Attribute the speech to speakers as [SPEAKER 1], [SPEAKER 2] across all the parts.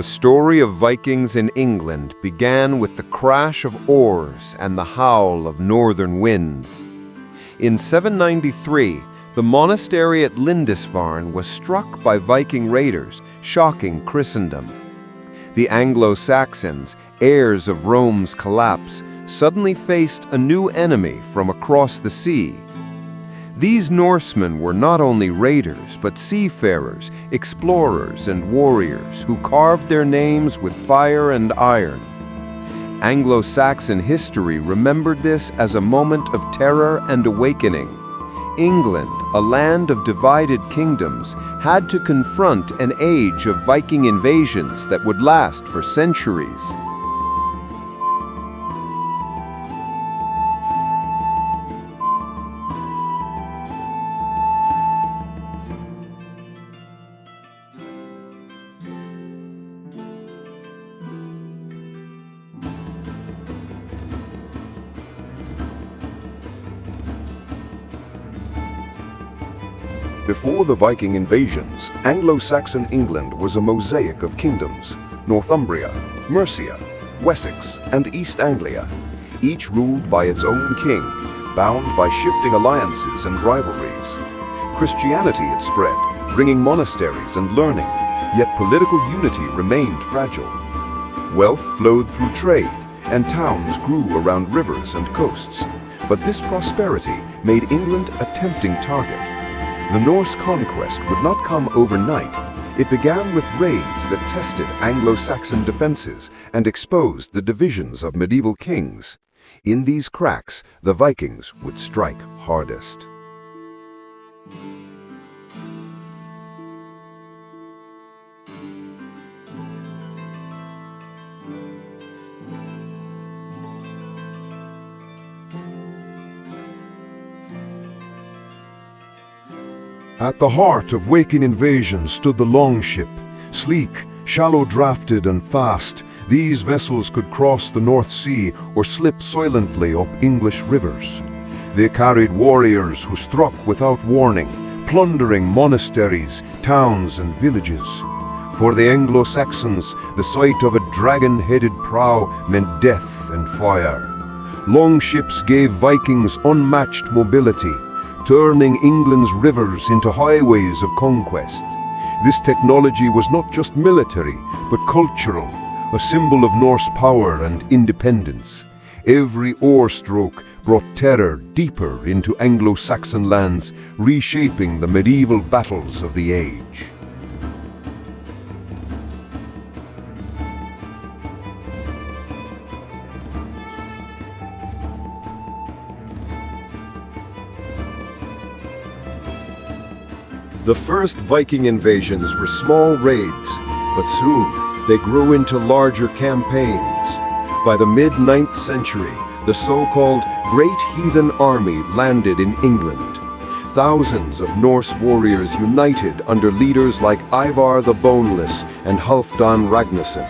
[SPEAKER 1] story of Vikings in England began with the crash of oars and the howl of northern winds. In 793, the monastery at Lindisfarne was struck by Viking raiders, shocking Christendom. The Anglo-Saxons, heirs of Rome's collapse, suddenly faced a new enemy from across the sea. These Norsemen were not only raiders, but seafarers, explorers, and warriors who carved their names with fire and iron. Anglo-Saxon history remembered this as a moment of terror and awakening. England, a land of divided kingdoms, had to confront an age of Viking invasions that would last for centuries.
[SPEAKER 2] Before the Viking invasions, Anglo-Saxon England was a mosaic of kingdoms: Northumbria, Mercia, Wessex, and East Anglia, each ruled by its own king, bound by shifting alliances and rivalries. Christianity had spread, bringing monasteries and learning, yet political unity remained fragile. Wealth flowed through trade, and towns grew around rivers and coasts. But this prosperity made England a tempting target. The Norse conquest would not come overnight. It began with raids that tested Anglo-Saxon defenses and exposed the divisions of medieval kings. In these cracks, the Vikings would strike hardest.
[SPEAKER 3] At the heart of Viking invasion stood the longship. Sleek, shallow-drafted and fast, these vessels could cross the North Sea or slip silently up English rivers. They carried warriors who struck without warning, plundering monasteries, towns and villages. For the Anglo-Saxons, the sight of a dragon-headed prow meant death and fire. Longships gave Vikings unmatched mobility, turning England's rivers into highways of conquest. This technology was not just military, but cultural, a symbol of Norse power and independence. Every oar stroke brought terror deeper into Anglo-Saxon lands, reshaping the medieval battles of the age.
[SPEAKER 1] The first Viking invasions were small raids, but soon they grew into larger campaigns. By the mid-9th century, the so-called Great Heathen Army landed in England. Thousands of Norse warriors united under leaders like Ivar the Boneless and Halfdan Ragnarsson.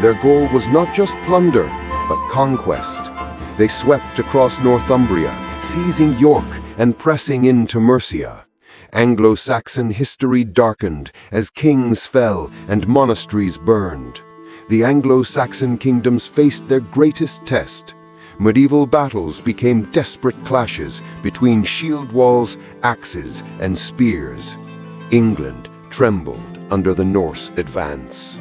[SPEAKER 1] Their goal was not just plunder, but conquest. They swept across Northumbria, seizing York and pressing into Mercia. Anglo-Saxon history darkened as kings fell and monasteries burned. The Anglo-Saxon kingdoms faced their greatest test. Medieval battles became desperate clashes between shield walls, axes, and spears. England trembled under the Norse advance.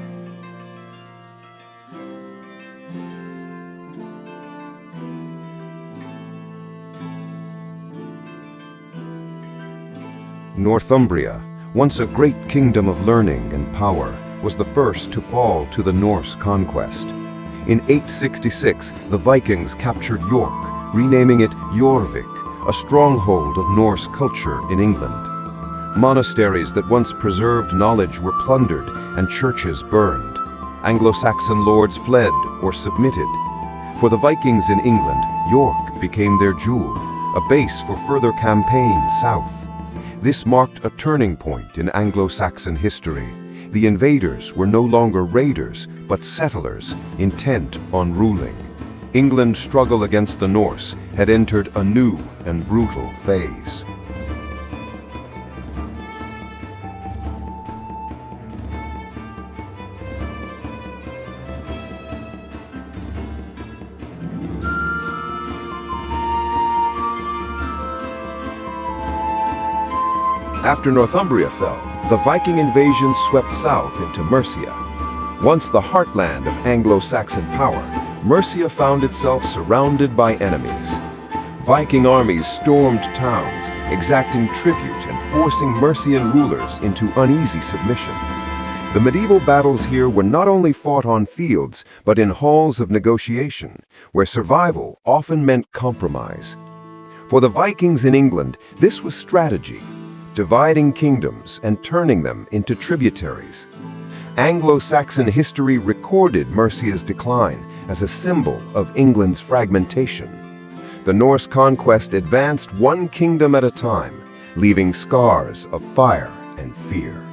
[SPEAKER 2] Northumbria, once a great kingdom of learning and power, was the first to fall to the Norse conquest. In 866, the Vikings captured York, renaming it Jorvik, a stronghold of Norse culture in England. Monasteries that once preserved knowledge were plundered and churches burned. Anglo-Saxon lords fled or submitted. For the Vikings in England, York became their jewel, a base for further campaigns south. This marked a turning point in Anglo-Saxon history. The invaders were no longer raiders, but settlers, intent on ruling. England's struggle against the Norse had entered a new and brutal phase. After Northumbria fell, the Viking invasion swept south into Mercia. Once the heartland of Anglo-Saxon power, Mercia found itself surrounded by enemies. Viking armies stormed towns, exacting tribute and forcing Mercian rulers into uneasy submission. The medieval battles here were not only fought on fields, but in halls of negotiation, where survival often meant compromise. For the Vikings in England, this was strategy, dividing kingdoms and turning them into tributaries. Anglo-Saxon history recorded Mercia's decline as a symbol of England's fragmentation. The Norse conquest advanced one kingdom at a time, leaving scars of fire and fear.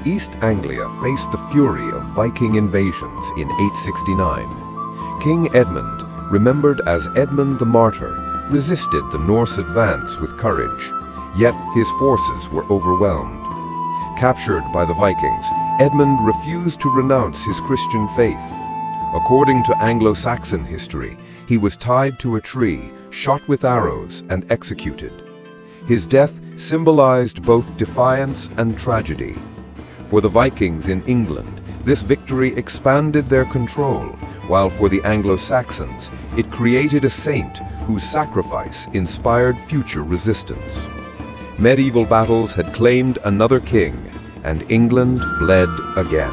[SPEAKER 2] East Anglia faced the fury of Viking invasions in 869. King Edmund, remembered as Edmund the Martyr, resisted the Norse advance with courage, yet his forces were overwhelmed. Captured by the Vikings, Edmund refused to renounce his Christian faith. According to Anglo-Saxon history, he was tied to a tree, shot with arrows, and executed. His death symbolized both defiance and tragedy. For the Vikings in England, this victory expanded their control, while for the Anglo-Saxons, it created a saint whose sacrifice inspired future resistance. Medieval battles had claimed another king, and England bled again.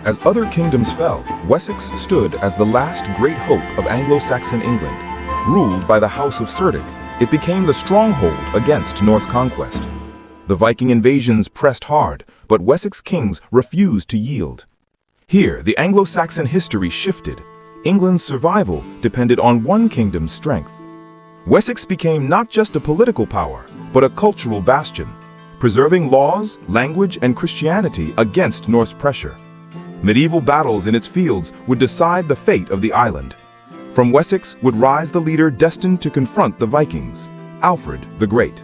[SPEAKER 4] As other kingdoms fell, Wessex stood as the last great hope of Anglo-Saxon England. Ruled by the House of Cerdic, it became the stronghold against Norse conquest. The Viking invasions pressed hard, but Wessex kings refused to yield. Here, the Anglo-Saxon history shifted. England's survival depended on one kingdom's strength. Wessex became not just a political power, but a cultural bastion, preserving laws, language, and Christianity against Norse pressure. Medieval battles in its fields would decide the fate of the island. From Wessex would rise the leader destined to confront the Vikings, Alfred the Great.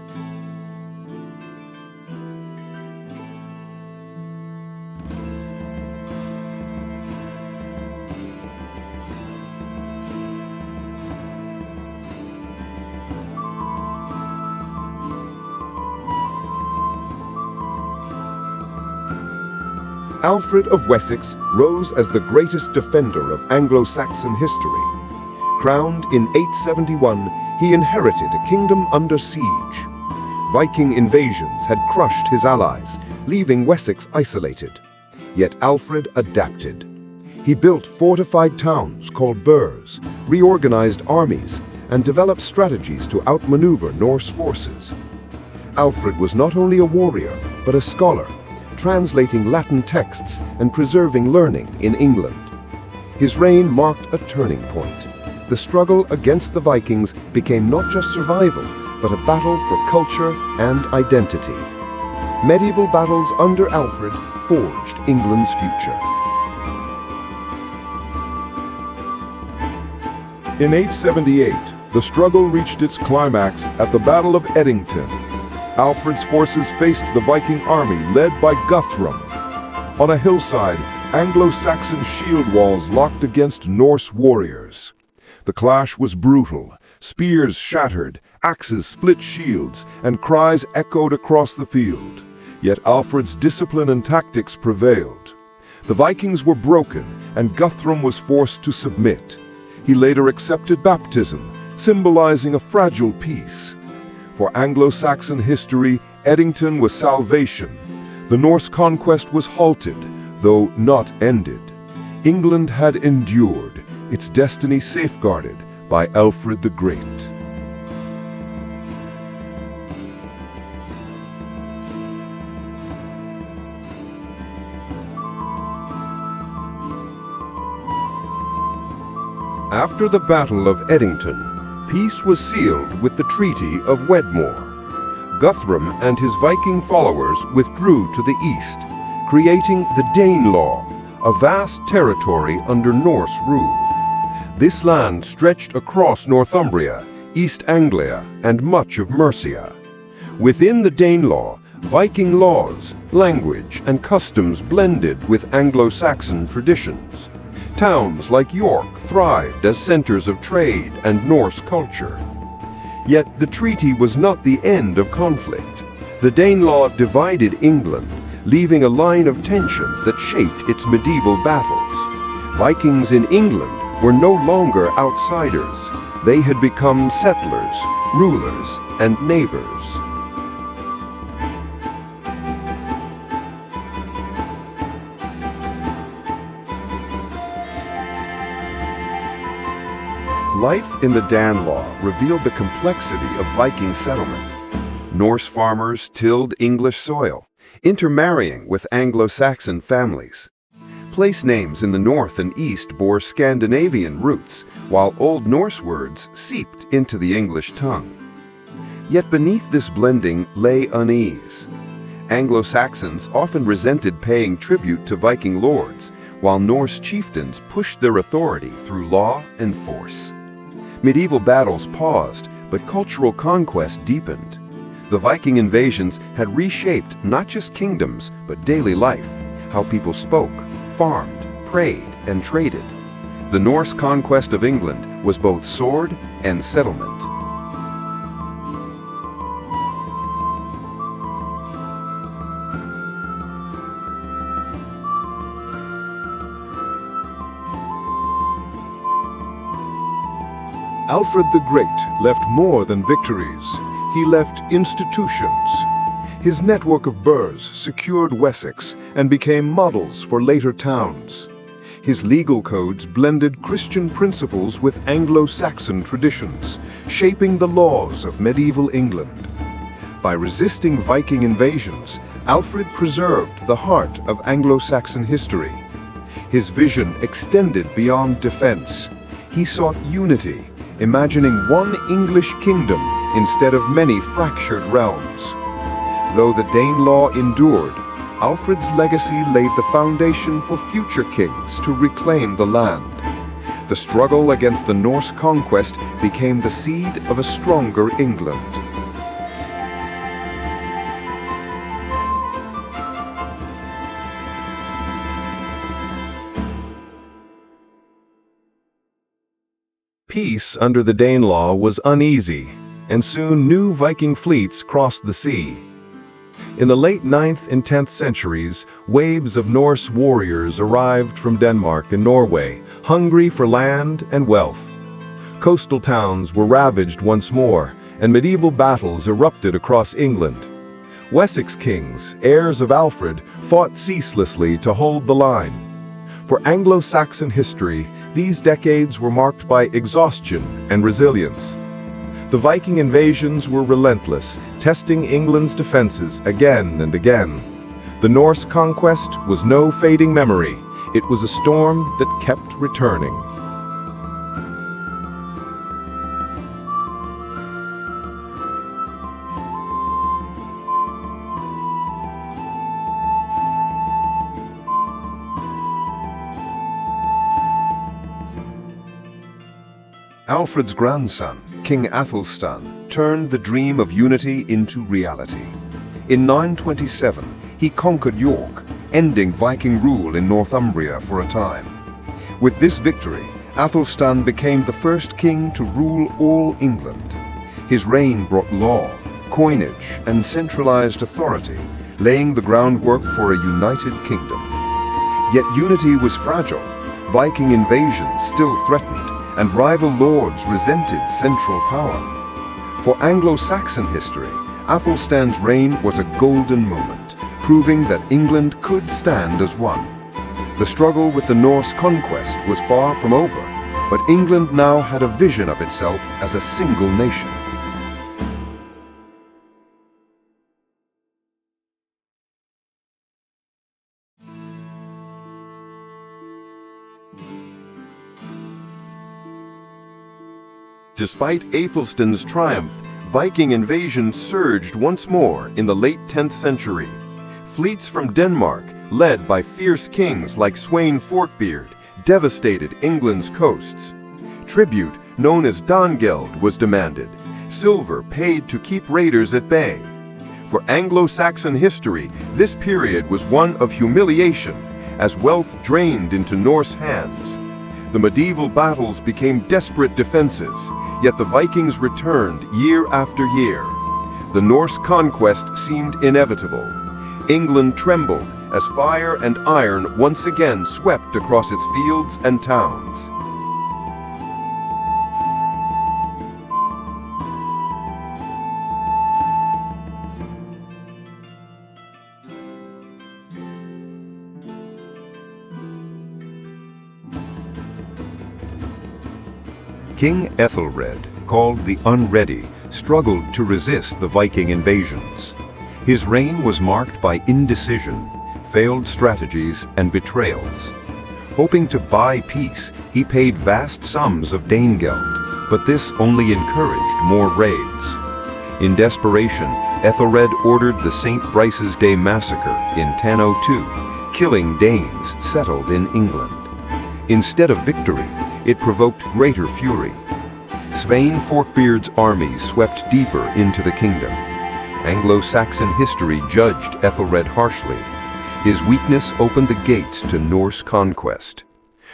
[SPEAKER 2] Alfred of Wessex rose as the greatest defender of Anglo-Saxon history. Crowned in 871, he inherited a kingdom under siege. Viking invasions had crushed his allies, leaving Wessex isolated. Yet Alfred adapted. He built fortified towns called burhs, reorganized armies, and developed strategies to outmaneuver Norse forces. Alfred was not only a warrior, but a scholar, translating Latin texts and preserving learning in England. His reign marked a turning point. The struggle against the Vikings became not just survival, but a battle for culture and identity. Medieval battles under Alfred forged England's future.
[SPEAKER 3] In 878, the struggle reached its climax at the Battle of Edington. Alfred's forces faced the Viking army led by Guthrum. On a hillside, Anglo-Saxon shield walls locked against Norse warriors. The clash was brutal. Spears shattered, axes split shields, and cries echoed across the field. Yet Alfred's discipline and tactics prevailed. The Vikings were broken, and Guthrum was forced to submit. He later accepted baptism, symbolizing a fragile peace. For Anglo-Saxon history, Edington was salvation. The Norse conquest was halted, though not ended. England had endured, its destiny safeguarded by Alfred the Great.
[SPEAKER 2] After the Battle of Edington, peace was sealed with the Treaty of Wedmore. Guthrum and his Viking followers withdrew to the east,
[SPEAKER 1] creating the Danelaw, a vast territory under Norse rule. This land stretched across Northumbria, East Anglia, and much of Mercia. Within the Danelaw, Viking laws, language, and customs blended with Anglo-Saxon traditions. Towns like York thrived as centers of trade and Norse culture. Yet the treaty was not the end of conflict. The Danelaw divided England, leaving a line of tension that shaped its medieval battles. Vikings in England were no longer outsiders. They had become settlers, rulers, and neighbors.
[SPEAKER 2] Life in the Danelaw revealed the complexity of Viking settlement. Norse farmers tilled English soil, intermarrying with Anglo-Saxon families. Place names in the north and east bore Scandinavian roots, while Old Norse words seeped into the English tongue. Yet beneath this blending lay unease. Anglo-Saxons often resented paying tribute to Viking lords, while Norse chieftains pushed their authority through law and force. Medieval battles paused, but cultural conquest deepened. The Viking invasions had reshaped not just kingdoms, but daily life, how people spoke, farmed, prayed, and traded. The Norse conquest of England was both sword and settlement.
[SPEAKER 3] Alfred the Great left more than victories. He left institutions. His network of burghs secured Wessex and became models for later towns. His legal codes blended Christian principles with Anglo-Saxon traditions, shaping the laws of medieval England. By resisting Viking invasions, Alfred preserved the heart of Anglo-Saxon history. His vision extended beyond defense. He sought unity, imagining one English kingdom instead of many fractured realms. Though the Danelaw endured, Alfred's legacy laid the foundation for future kings to reclaim the land. The struggle against the Norse conquest became the seed of a stronger England.
[SPEAKER 4] Peace under the Danelaw was uneasy, and soon new Viking fleets crossed the sea. In the late 9th and 10th centuries, waves of Norse warriors arrived from Denmark and Norway, hungry for land and wealth. Coastal towns were ravaged once more, and medieval battles erupted across England. Wessex kings, heirs of Alfred, fought ceaselessly to hold the line. For Anglo-Saxon history, these decades were marked by exhaustion and resilience. The Viking invasions were relentless, testing England's defenses again and again. The Norse conquest was no fading memory. It was a storm that kept returning.
[SPEAKER 1] Alfred's grandson, King Athelstan, turned the dream of unity into reality. In 927, he conquered York, ending Viking rule in Northumbria for a time. With this victory, Athelstan became the first king to rule all England. His reign brought law, coinage, and centralized authority, laying the groundwork for a united kingdom. Yet unity was fragile. Viking invasions still threatened, and rival lords resented central power. For Anglo-Saxon history, Athelstan's reign was a golden moment, proving that England could stand as one. The struggle with the Norse conquest was far from over, but England now had a vision of itself as a single nation. Despite Æthelstan's triumph, Viking invasion surged once more in the late 10th century. Fleets from Denmark,
[SPEAKER 2] led by fierce kings like Sweyn Forkbeard, devastated England's coasts. Tribute, known as Dangeld, was demanded, silver paid to keep raiders at bay. For Anglo-Saxon history, this period was one of humiliation, as wealth drained into Norse hands. The medieval battles became desperate defenses, yet the Vikings returned year after year. The Norse conquest seemed inevitable. England trembled as fire and iron once again swept across its fields and towns.
[SPEAKER 1] King Ethelred, called the Unready, struggled to resist the Viking invasions. His reign was marked by indecision, failed strategies, and betrayals. Hoping to buy peace, he paid vast sums of Danegeld, but this only encouraged more raids. In desperation, Ethelred ordered the St. Brice's Day massacre in 1002, killing Danes settled in England. Instead of victory, it provoked greater fury. Sweyn Forkbeard's armies swept deeper into the kingdom. Anglo-Saxon history judged Ethelred harshly. His weakness opened the gates to Norse conquest.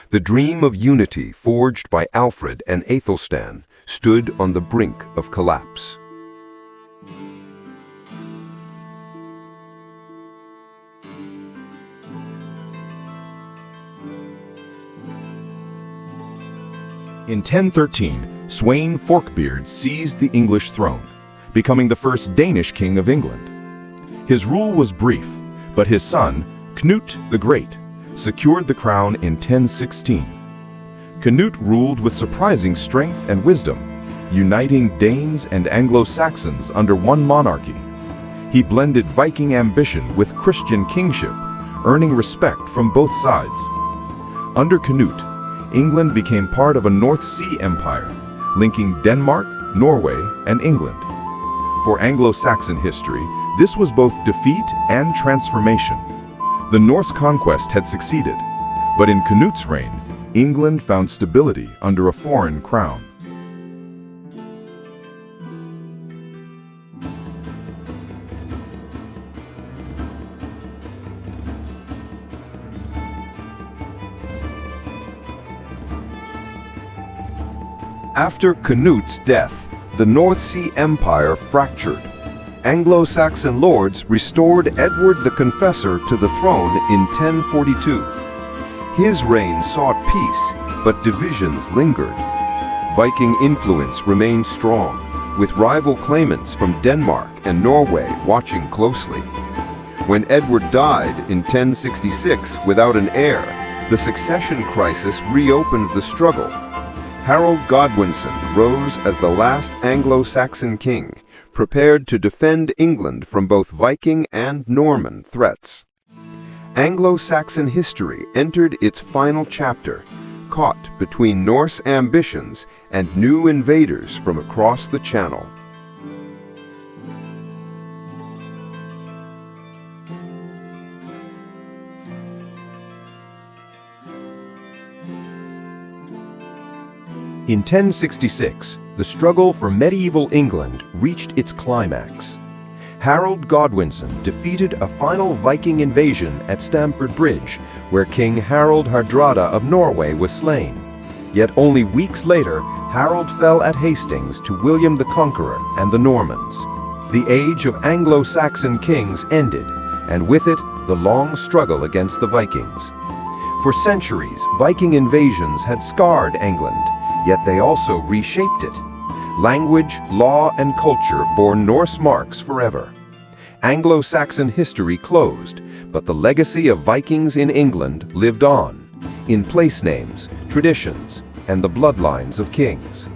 [SPEAKER 1] The dream of unity forged by Alfred and Aethelstan stood on the brink of collapse.
[SPEAKER 4] In 1013, Sweyn Forkbeard seized the English throne, becoming the first Danish king of England. His rule was brief, but his son, Knut the Great, secured the crown in 1016. Knut ruled with surprising strength and wisdom, uniting Danes and Anglo-Saxons under one monarchy. He blended Viking ambition with Christian kingship, earning respect from both sides. Under Knut, England became part of a North Sea empire, linking Denmark, Norway, and England. For Anglo-Saxon history, this was both defeat and transformation. The Norse conquest had succeeded, but in Knut's reign, England found stability under a foreign crown.
[SPEAKER 1] After Knut's death, the North Sea Empire fractured. Anglo-Saxon lords restored Edward the Confessor to the throne in 1042. His reign sought peace, but divisions lingered. Viking influence remained strong, with rival claimants from Denmark and Norway watching closely. When Edward died in 1066 without an heir, the succession crisis reopened the struggle. Harold Godwinson rose as the last Anglo-Saxon king, prepared to defend England from both Viking and Norman threats. Anglo-Saxon history entered its final chapter, caught between Norse ambitions and new invaders from across the Channel. In 1066, the struggle for medieval England reached its climax. Harold Godwinson defeated a final Viking invasion at Stamford Bridge, where King Harald Hardrada of Norway was slain. Yet only weeks later, Harold fell at Hastings to William the Conqueror and the Normans. The age of Anglo-Saxon kings ended, and with it, the long struggle against the Vikings. For centuries, Viking invasions had scarred England, yet they also reshaped it. Language, law, and culture bore Norse marks forever. Anglo-Saxon history closed, but the legacy of Vikings in England lived on, in place names, traditions, and the bloodlines of kings.